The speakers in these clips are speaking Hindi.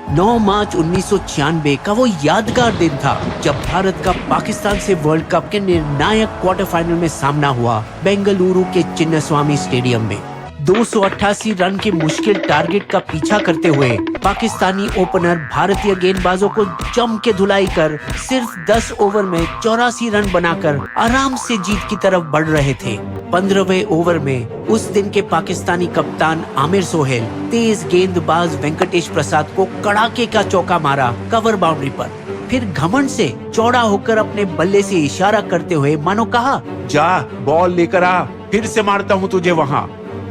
9 मार्च 1996 का वो यादगार दिन था जब भारत का पाकिस्तान से वर्ल्ड कप के निर्णायक क्वार्टर फाइनल में सामना हुआ बेंगलुरु के चिन्नास्वामी स्टेडियम में। 288 रन के मुश्किल टारगेट का पीछा करते हुए पाकिस्तानी ओपनर भारतीय गेंदबाजों को जम के धुलाई कर सिर्फ 10 ओवर में 84 रन बनाकर आराम से जीत की तरफ बढ़ रहे थे। 15वें ओवर में उस दिन के पाकिस्तानी कप्तान आमिर सोहेल तेज गेंदबाज वेंकटेश प्रसाद को कड़ाके का चौका मारा कवर बाउंड्री पर। फिर घमंड से चौड़ा होकर अपने बल्ले से इशारा करते हुए मानो कहा, जा बॉल लेकर आ, फिर से मारता हूँ तुझे वहाँ।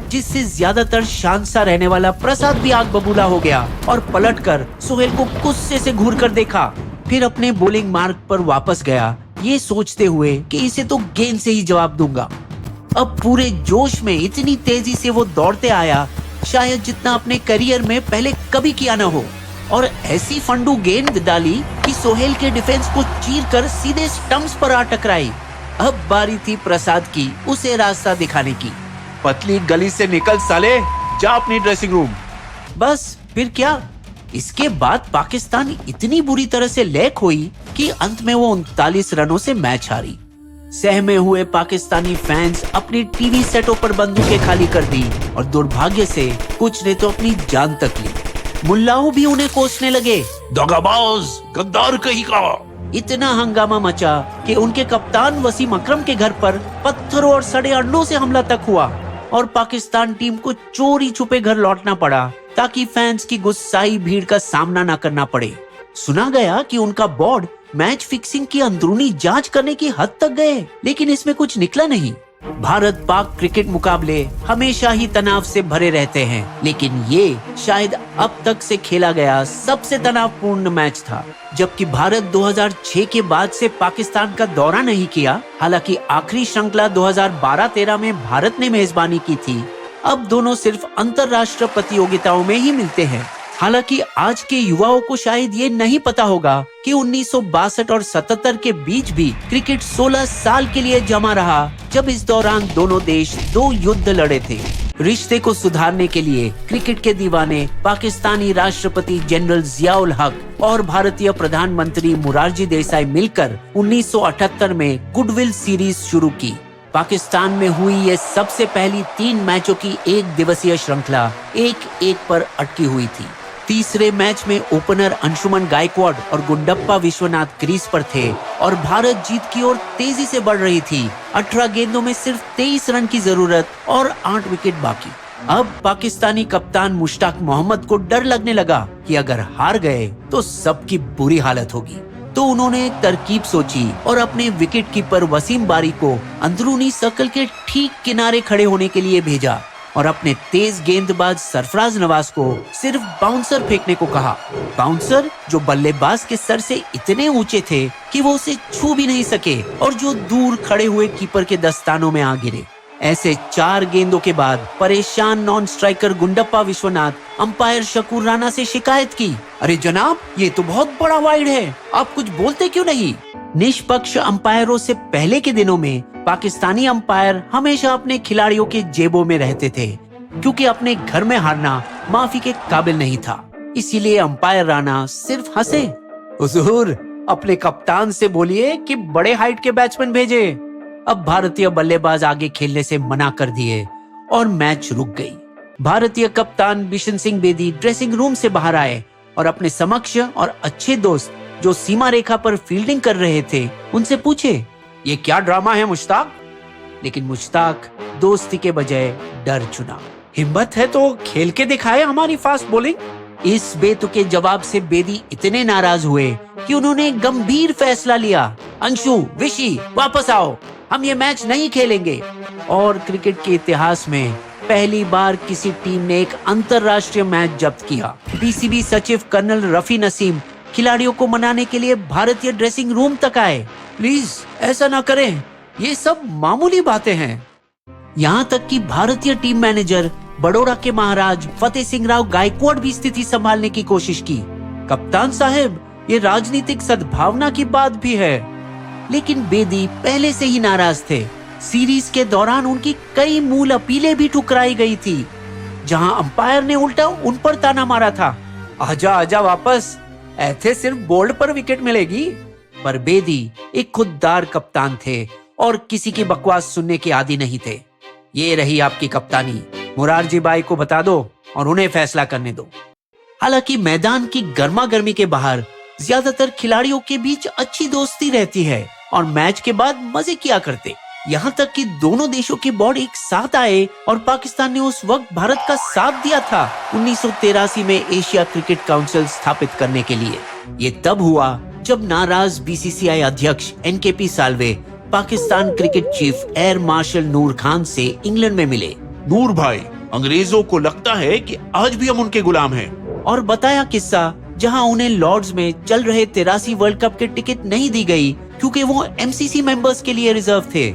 जिससे ज्यादातर शांत सा रहने वाला प्रसाद भी आग बबूला हो गया और पलटकर सोहेल को गुस्से से घूर कर देखा। फिर अपने बॉलिंग मार्ग पर वापस गया, ये सोचते हुए कि इसे तो गेंद से ही जवाब दूंगा। अब पूरे जोश में इतनी तेजी से वो दौड़ते आया, शायद जितना अपने करियर में पहले कभी किया न हो, और ऐसी फंडू गेंद डाली कि सोहेल के डिफेंस को चीरकर सीधे स्टंप्स पर आ टकराई। अब बारी थी प्रसाद की उसे रास्ता दिखाने की। पतली गली से निकल साले, जा अपनी ड्रेसिंग रूम। बस फिर क्या, इसके बाद पाकिस्तान इतनी बुरी तरह से लैक हुई कि अंत में वो 39 रनों से मैच हारी। सहमे हुए पाकिस्तानी फैंस अपनी टीवी सेटों पर बंदूकें खाली कर दी और दुर्भाग्य से कुछ ने तो अपनी जान तक ली। मुल्लाओं भी उन्हें कोसने लगे, दगाबाज, गद्दार कहीं का। इतना हंगामा मचा कि उनके कप्तान वसीम अकरम के घर पर पत्थरों और सड़े अंडों से हमला तक हुआ और पाकिस्तान टीम को चोरी छुपे घर लौटना पड़ा ताकि फैंस की गुस्साई भीड़ का सामना न करना पड़े। सुना गया कि उनका बोर्ड मैच फिक्सिंग की अंदरूनी जांच करने की हद तक गए, लेकिन इसमें कुछ निकला नहीं। भारत पाक क्रिकेट मुकाबले हमेशा ही तनाव से भरे रहते हैं, लेकिन ये शायद अब तक से खेला गया सबसे तनावपूर्ण मैच था। जबकि भारत 2006 के बाद से पाकिस्तान का दौरा नहीं किया, हालांकि आखिरी श्रृंखला 2012-13 में भारत ने मेजबानी की थी, अब दोनों सिर्फ अंतर्राष्ट्रीय प्रतियोगिताओं में ही मिलते हैं। हालांकि आज के युवाओं को शायद ये नहीं पता होगा कि 1962 और 77 के बीच भी क्रिकेट 16 साल के लिए जमा रहा, जब इस दौरान दोनों देश 2 युद्ध लड़े थे। रिश्ते को सुधारने के लिए क्रिकेट के दीवाने पाकिस्तानी राष्ट्रपति जनरल जियाउल हक और भारतीय प्रधानमंत्री मोरारजी देसाई मिलकर 1978 में गुडविल सीरीज शुरू की। पाकिस्तान में हुई ये सबसे पहली 3 मैचों की 1 दिवसीय श्रृंखला 1-1 पर अटकी हुई थी। तीसरे मैच में ओपनर अंशुमन गायकवाड़ और गुंडप्पा विश्वनाथ क्रीज पर थे और भारत जीत की ओर तेजी से बढ़ रही थी। 18 गेंदों में सिर्फ 23 रन की जरूरत और 8 विकेट बाकी। अब पाकिस्तानी कप्तान मुश्ताक मोहम्मद को डर लगने लगा कि अगर हार गए तो सबकी बुरी हालत होगी। तो उन्होंने एक तरकीब सोची और अपने विकेट कीपर वसीम बारी को अंदरूनी सर्कल के ठीक किनारे खड़े होने के लिए भेजा और अपने तेज गेंदबाज सरफराज नवाज को सिर्फ बाउंसर फेंकने को कहा। बाउंसर जो बल्लेबाज के सर से इतने ऊंचे थे कि वो उसे छू भी नहीं सके और जो दूर खड़े हुए कीपर के दस्तानों में आ गिरे। ऐसे 4 गेंदों के बाद परेशान non striker Gundappa Viswanath umpire Shakoor Rana से शिकायत की, अरे जनाब, ये तो बहुत बड़ा वाइड है, आप कुछ बोलते क्यों नहीं? निष्पक्ष अंपायरों से पहले के दिनों में पाकिस्तानी अंपायर हमेशा अपने खिलाड़ियों के जेबों में रहते थे, क्योंकि अपने घर में हारना माफी के काबिल नहीं था। इसीलिए अंपायर राणा सिर्फ हंसे। हुजूर, अपने कप्तान से बोलिए कि बड़े हाइट के बैट्समैन भेजे। अब भारतीय बल्लेबाज आगे खेलने से मना कर दिए और मैच रुक गई। भारतीय कप्तान बिशन सिंह बेदी ड्रेसिंग रूम से बाहर आए और अपने समक्ष और अच्छे दोस्त जो सीमा रेखा पर फील्डिंग कर रहे थे उनसे पूछे, ये क्या ड्रामा है मुश्ताक? लेकिन मुश्ताक दोस्ती के बजाय डर चुना। हिम्मत है तो खेल के दिखाए हमारी फास्ट बॉलिंग। इस बेतुके जवाब से बेदी इतने नाराज हुए कि उन्होंने गंभीर फैसला लिया, अंशु, विशी, वापस आओ, हम ये मैच नहीं खेलेंगे। और क्रिकेट के इतिहास में पहली बार किसी टीम ने एक अंतर्राष्ट्रीय मैच जब्त किया। पीसीबी सचिव कर्नल रफी नसीम खिलाड़ियों को मनाने के लिए भारतीय ड्रेसिंग रूम तक आए। प्लीज ऐसा ना करें, ये सब मामूली बातें हैं। यहाँ तक कि भारतीय टीम मैनेजर बड़ौदा के महाराज फतेह सिंह राव गायकवाड़ भी स्थिति संभालने की कोशिश की। कप्तान साहब, ये राजनीतिक सद्भावना की बात भी है। लेकिन बेदी पहले से ही नाराज थे। सीरीज के दौरान उनकी कई मूल अपीलें भी ठुकराई गई थी, जहां अंपायर ने उल्टा उन पर ताना मारा था। आजा आजा वापस, ऐसे सिर्फ बोल्ड पर विकेट मिलेगी। पर बेदी एक खुददार कप्तान थे और किसी की बकवास सुनने के आदी नहीं थे। ये रही आपकी कप्तानी, मुरारजी भाई को बता दो और उन्हें फैसला करने दो। हालांकि मैदान की गर्मा गर्मी के बाहर ज्यादातर खिलाड़ियों के बीच अच्छी दोस्ती रहती है और मैच के बाद मजे किया करते। यहाँ तक कि दोनों देशों के बोर्ड एक साथ आए और पाकिस्तान ने उस वक्त भारत का साथ दिया था 1983 में एशिया क्रिकेट काउंसिल स्थापित करने के लिए। ये तब हुआ जब नाराज बीसीसीआई अध्यक्ष NKP Salve Pakistan cricket chief air marshal Noor Khan से इंग्लैंड में मिले। नूर भाई, अंग्रेजों को लगता है कि आज भी हम उनके गुलाम हैं। और बताया किस्सा जहां उन्हें लॉर्ड्स में चल रहे 83 वर्ल्ड कप के टिकट नहीं दी गई क्योंकि वो एमसीसी मेंबर्स के लिए रिजर्व थे।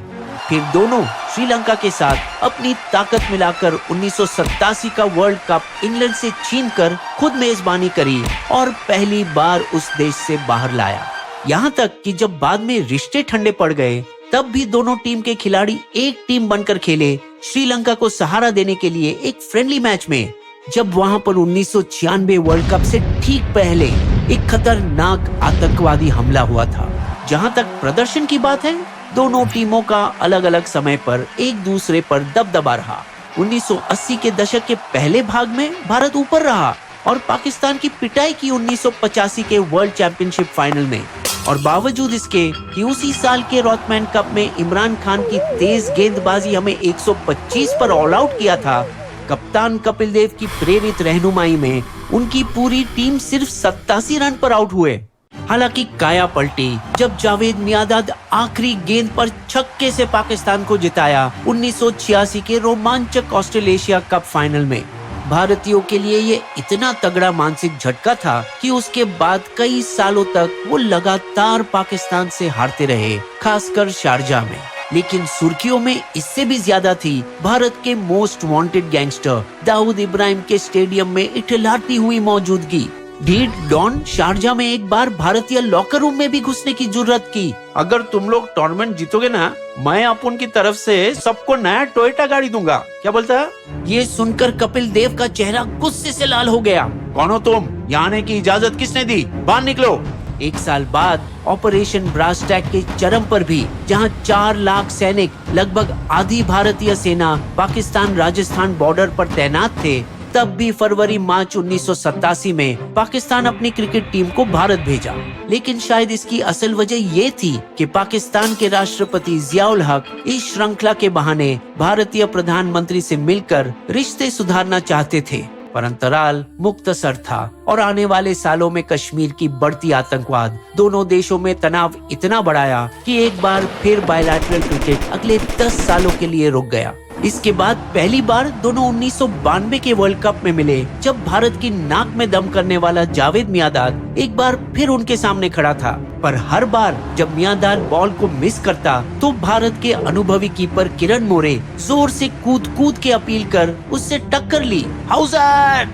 फिर दोनों श्रीलंका के साथ अपनी ताकत मिलाकर 1987 का वर्ल्ड कप इंग्लैंड से छीनकर खुद मेजबानी करी और पहली बार उस देश से बाहर लाया। यहाँ तक कि जब बाद में रिश्ते ठंडे पड़ गए तब भी दोनों टीम के खिलाड़ी एक टीम बनकर खेले श्रीलंका को सहारा देने के लिए एक फ्रेंडली मैच में, जब वहां पर 1996 वर्ल्ड कप से ठीक पहले एक खतरनाक आतंकवादी हमला हुआ था। जहां तक प्रदर्शन की बात है, दोनों टीमों का अलग अलग समय पर एक दूसरे पर दबदबा रहा। 1980 के दशक के पहले भाग में भारत ऊपर रहा और पाकिस्तान की पिटाई की 1985 के वर्ल्ड चैंपियनशिप फाइनल में। और बावजूद इसके कि उसी साल के रॉथमैन कप में इमरान खान की तेज गेंदबाजी हमें 125 पर ऑल आउट किया था, कप्तान कपिल देव की प्रेरित रहनुमाई में उनकी पूरी टीम सिर्फ 87 रन पर आउट हुए। हालांकि काया पलटी जब जावेद मियांदाद आखिरी गेंद पर छक्के से पाकिस्तान को जिताया 1986 के रोमांचक ऑस्ट्रेलेशिया कप फाइनल में। भारतीयों के लिए ये इतना तगड़ा मानसिक झटका था कि उसके बाद कई सालों तक वो लगातार पाकिस्तान से हारते रहे, खासकर शारजाह में। लेकिन सुर्खियों में इससे भी ज्यादा थी भारत के most wanted gangster Dawood Ibrahim के स्टेडियम में इठलाती हुई मौजूदगी। ढीठ डॉन शारजाह में एक बार भारतीय लॉकर रूम में भी घुसने की जुर्रत की। अगर तुम लोग टूर्नामेंट जीतोगे ना, मैं अपन की तरफ से सबको नया टोयोटा गाड़ी दूंगा। क्या बोलता है? ये सुनकर कपिल देव का चेहरा गुस्से से लाल हो गया। कौन हो तुम? यहाँ आने की इजाजत किसने दी? बाहर निकलो। एक साल बाद ऑपरेशन ब्रास टैग के चरम पर भी, जहां 4 लाख सैनिक, लगभग आधी भारतीय सेना पाकिस्तान राजस्थान बॉर्डर पर तैनात थे, तब भी फरवरी मार्च 1987 में पाकिस्तान अपनी क्रिकेट टीम को भारत भेजा। लेकिन शायद इसकी असल वजह ये थी कि पाकिस्तान के राष्ट्रपति जियाउल हक इस श्रृंखला के बहाने भारतीय प्रधानमंत्री से मिलकर रिश्ते सुधारना चाहते थे। पर अंतराल मुख्तसर था और आने वाले सालों में कश्मीर की बढ़ती आतंकवाद दोनों देशों में तनाव इतना बढ़ाया कि एक बार फिर बायलैटरल क्रिकेट अगले 10 सालों के लिए रुक गया। इसके बाद पहली बार दोनों 1992 के वर्ल्ड कप में मिले, जब भारत की नाक में दम करने वाला जावेद मियांदाद एक बार फिर उनके सामने खड़ा था। पर हर बार जब मियांदाद बॉल को मिस करता तो भारत के अनुभवी कीपर किरण मोरे जोर से कूद के अपील कर उससे टक्कर ली। हाउसर!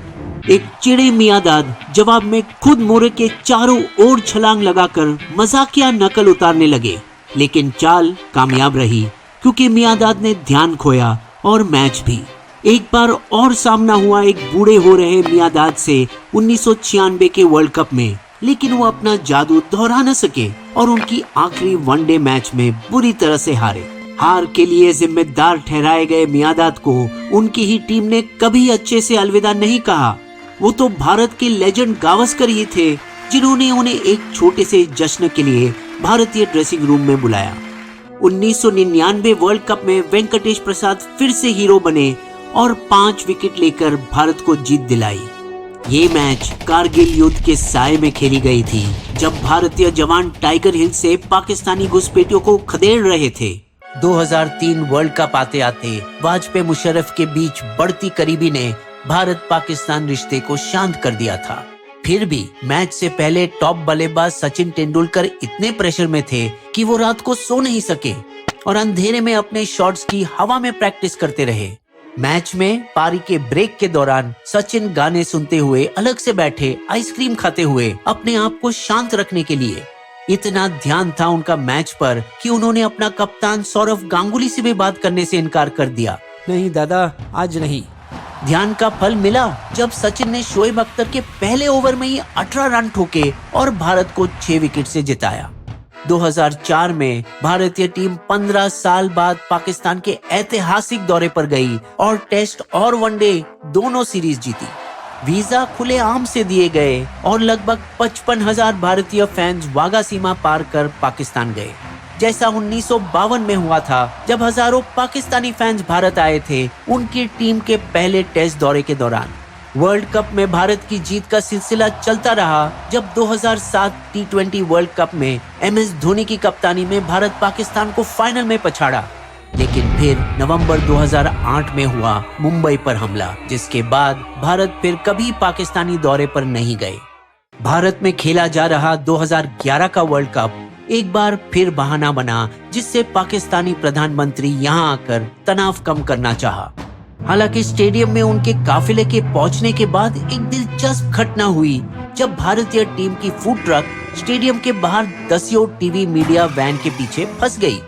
एक चिड़े मियांदाद जवाब में खुद मोरे के चारों ओर छलांग लगाकर मजाकिया नकल उतारने लगे। लेकिन चाल कामयाब रही क्योंकि मियांदाद ने ध्यान खोया और मैच भी। एक बार और सामना हुआ एक बूढ़े हो रहे मियांदाद से 1996 के वर्ल्ड कप में, लेकिन वो अपना जादू दोहरा न सके और उनकी आखिरी वनडे मैच में बुरी तरह से हारे। हार के लिए जिम्मेदार ठहराए गए मियांदाद को उनकी ही टीम ने कभी अच्छे से अलविदा नहीं कहा। वो तो भारत के लेजेंड गावस्कर ही थे जिन्होंने उन्हें एक छोटे से जश्न के लिए भारतीय ड्रेसिंग रूम में बुलाया। 1999 वर्ल्ड कप में वेंकटेश प्रसाद फिर से हीरो बने और 5 विकेट लेकर भारत को जीत दिलाई। ये मैच कारगिल युद्ध के साए में खेली गई थी, जब भारतीय जवान टाइगर हिल से पाकिस्तानी घुसपैठियों को खदेड़ रहे थे। 2003 वर्ल्ड कप आते आते वाजपेयी मुशर्रफ के बीच बढ़ती करीबी ने भारत पाकिस्तान रिश्ते को शांत कर दिया था। फिर भी मैच से पहले टॉप बल्लेबाज सचिन तेंदुलकर इतने प्रेशर में थे कि वो रात को सो नहीं सके और अंधेरे में अपने शॉट्स की हवा में प्रैक्टिस करते रहे। मैच में पारी के ब्रेक के दौरान सचिन गाने सुनते हुए अलग से बैठे आइसक्रीम खाते हुए अपने आप को शांत रखने के लिए। इतना ध्यान था उनका मैच पर कि उन्होंने अपना कप्तान सौरव गांगुली से भी बात करने से इनकार कर दिया। नहीं दादा, आज नहीं। ध्यान का फल मिला जब सचिन ने शोएब अख्तर के पहले ओवर में ही 18 रन ठोके और भारत को 6 विकेट से जिताया। 2004 में भारतीय टीम 15 साल बाद पाकिस्तान के ऐतिहासिक दौरे पर गई और टेस्ट और वनडे दोनों सीरीज जीती। वीजा खुलेआम से दिए गए और लगभग 55,000 भारतीय फैंस वाघा सीमा पार कर पाकिस्तान गए, जैसा 1952 में हुआ था जब हजारों पाकिस्तानी फैंस भारत आए थे उनकी टीम के पहले टेस्ट दौरे के दौरान। वर्ल्ड कप में भारत की जीत का सिलसिला चलता रहा जब 2007 T20 वर्ल्ड कप में MS धोनी की कप्तानी में भारत पाकिस्तान को फाइनल में पछाड़ा। लेकिन फिर नवंबर 2008 में हुआ मुंबई पर हमला, जिसके बाद भारत फिर कभी पाकिस्तानी दौरे पर नहीं गए। भारत में खेला जा रहा 2011 का वर्ल्ड कप एक बार फिर बहाना बना जिससे पाकिस्तानी प्रधानमंत्री यहां आकर तनाव कम करना चाहा। हालांकि स्टेडियम में उनके काफिले के पहुंचने के बाद एक दिलचस्प घटना हुई जब भारतीय टीम की फूड ट्रक स्टेडियम के बाहर दसियों टीवी मीडिया वैन के पीछे फंस गई,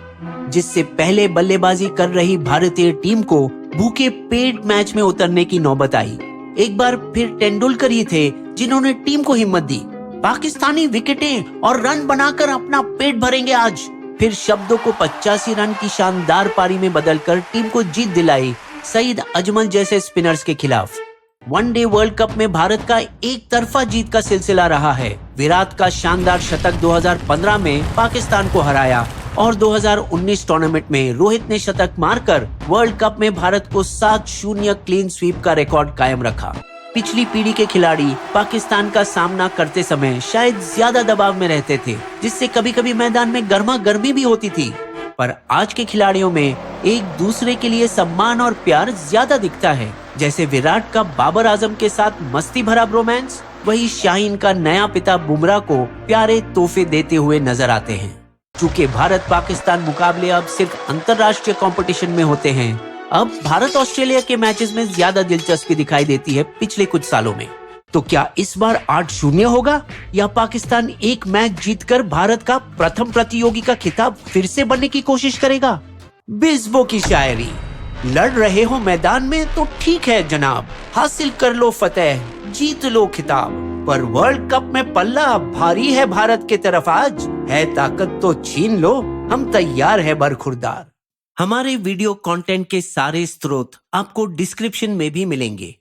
जिससे पहले बल्लेबाजी कर रही भारतीय टीम को भूखे पेट मैच में उतरने की नौबत आई। एक बार फिर तेंदुलकर ही थे जिन्होंने टीम को हिम्मत दी। पाकिस्तानी विकेटें और रन बनाकर अपना पेट भरेंगे आज। फिर शब्दों को 85 रन की शानदार पारी में बदलकर टीम को जीत दिलाई सईद अजमल जैसे स्पिनर्स के खिलाफ। वनडे वर्ल्ड कप में भारत का एक तरफा जीत का सिलसिला रहा है। विराट का शानदार शतक 2015 में पाकिस्तान को हराया और 2019 टूर्नामेंट में रोहित ने शतक मारकर वर्ल्ड कप में भारत को 7-0 क्लीन स्वीप का रिकॉर्ड कायम रखा। पिछली पीढ़ी के खिलाड़ी पाकिस्तान का सामना करते समय शायद ज्यादा दबाव में रहते थे, जिससे कभी कभी मैदान में गर्मा गर्मी भी होती थी। पर आज के खिलाड़ियों में एक दूसरे के लिए सम्मान और प्यार ज्यादा दिखता है। जैसे विराट का बाबर आजम के साथ मस्ती भरा रोमांस, वही शाहीन का नया पिता बुमराह को प्यारे तोहफे देते हुए नजर आते हैं। चूंकि भारत पाकिस्तान मुकाबले अब सिर्फ अंतर्राष्ट्रीय कंपटीशन में होते हैं, अब भारत ऑस्ट्रेलिया के मैचेस में ज्यादा दिलचस्पी दिखाई देती है पिछले कुछ सालों में। तो क्या इस बार 8-0 होगा या पाकिस्तान एक मैच जीतकर भारत का प्रथम प्रतियोगी का खिताब फिर से बनने की कोशिश करेगा? बिस्बो की शायरी, लड़ रहे हो मैदान में तो ठीक है जनाब, हासिल कर लो फतेह, जीत लो खिताब, पर वर्ल्ड कप में पल्ला भारी है भारत के तरफ आज, है ताकत तो छीन लो, हम तैयार है बरखुरदार। हमारे वीडियो कंटेंट के सारे स्रोत आपको डिस्क्रिप्शन में भी मिलेंगे।